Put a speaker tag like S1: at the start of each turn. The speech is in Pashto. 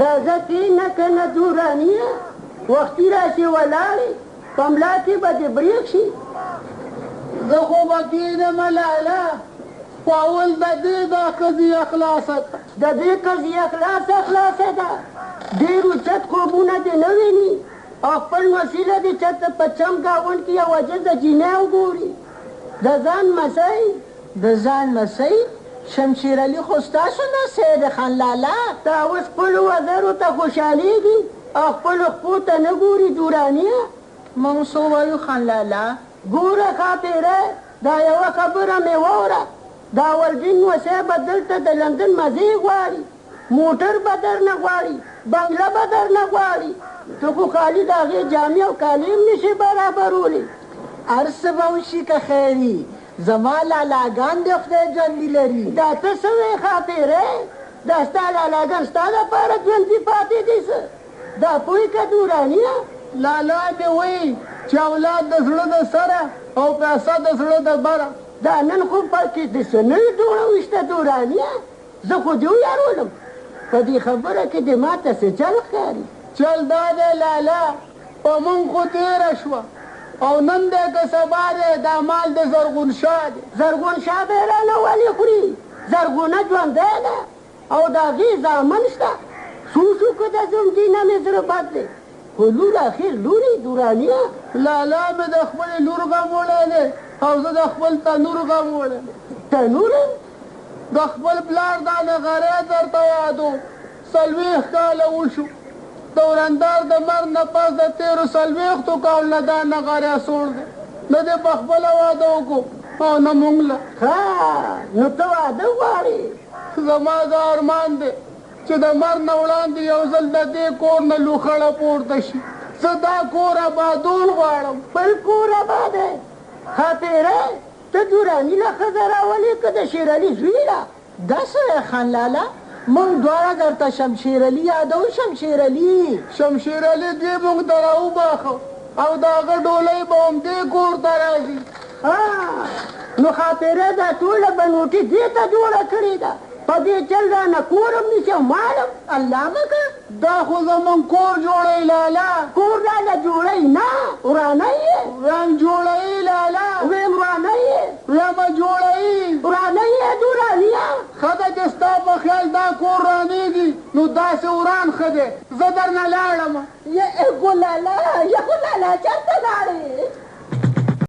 S1: راځه کېنه کنه دورانیه وختي راشي ولاړې په ملا کې به دې بریک شي
S2: زه خو به کېنم لاله خو اول د دې دا قضیه خلاصه
S1: د دې قضیه خلاصه ده ډېر اوچت خوبونه دې نه ویني او خپل وسیله دې چېرته په چم ګاونډ کې یو عجزه جینۍ وګوري د ځان مسۍ شمشیر علي خو ستاسو نه سید خان لالا تا اوس خپلو وزرو ته خوشحالېږي او خپلو خپو ته نه ګوري دورانیه
S2: موږ څه وایو خان لالا
S1: ګوره خاطره دا یوه خبره مې واوره دا ولدین وسی به دلته د لندن مزې غواړي موټر به درنه غواړي بنګله به درنه غواړي ته خو خالي د هغې جامې او کالي هم نشي برابرولی
S2: هر څه به وشي که خیري زما لالاګان د خدای ژوندي لري
S1: دا ته څه وایې خاطره دا ستا لالاګان ستا دپاره ژوندي پاتې دي څه دا پوه که دورانیه
S2: لالا مې وایي چې اولاد د زړه د سره او پیسه د زړه د بره
S1: دا نن خو پکې د څه نوي ډوړه ویشته دورانیه زه خو دې ویارولم په دې خبره کې دې ما ته څه چل ښکاري
S2: چل دا دی لالا په مونږ خو تېره شوه او نن دی که سبا دی دا مال د زرغون شاه دی
S1: زرغون شاه به یې رانه ولې خوري زرغونه ژوندی ده او د هغې زامن شته څو شو که د زمدي نه مې زړه بد دی خو لور اخر لورې دورانیه
S2: لالا مې د خپلې لور غم وړی دی او زه د خپل تنور غم وړم
S1: تنور
S2: د خپل پلار دا نغری درته یادو 40 کاله وشو د ورندار د مرګ نه پس د تېرو 40 کالو نه دا نغری سوړ دی نه دې په خپله واده وکړو او نه مونږ له
S1: ښه نو ته واده غواړې
S2: زما دا ارمان دی چې د مرګ نه وړاندې یو ځل د دې کور نه لوخړه پورته شي زه دا کور آبادول غواړم
S1: بل کور آبادی خاطره ته دوراني له ښځه راولې که د شیر علي زوی ده
S2: دا څه وایې خان لالا موږ دواړه درته شمشیر علي یادو شمشیر علي دوی موږ ته راوباښه او د هغه ډولۍ به هم دې کور ته راځي
S1: نو خاطره دا ټوله بنوټي دې ته جوړه کړې ده په دې چل رانه کور هم نیسي او مال هم الله مکه
S2: دا خو زمونږ کور جوړوي لالا
S1: کور رانه جوړوي نه ورانه یې
S2: رنګ جوړوي لالا
S1: ویم ورانه یې
S2: رمه جوړوي
S1: ورانه یې دورانیه
S2: ښه ده چې ستا په خیال دا کور رانېږي نو داسې وران ښه دی زه درنه لاړم
S1: یا ګلاله چېرته لاړې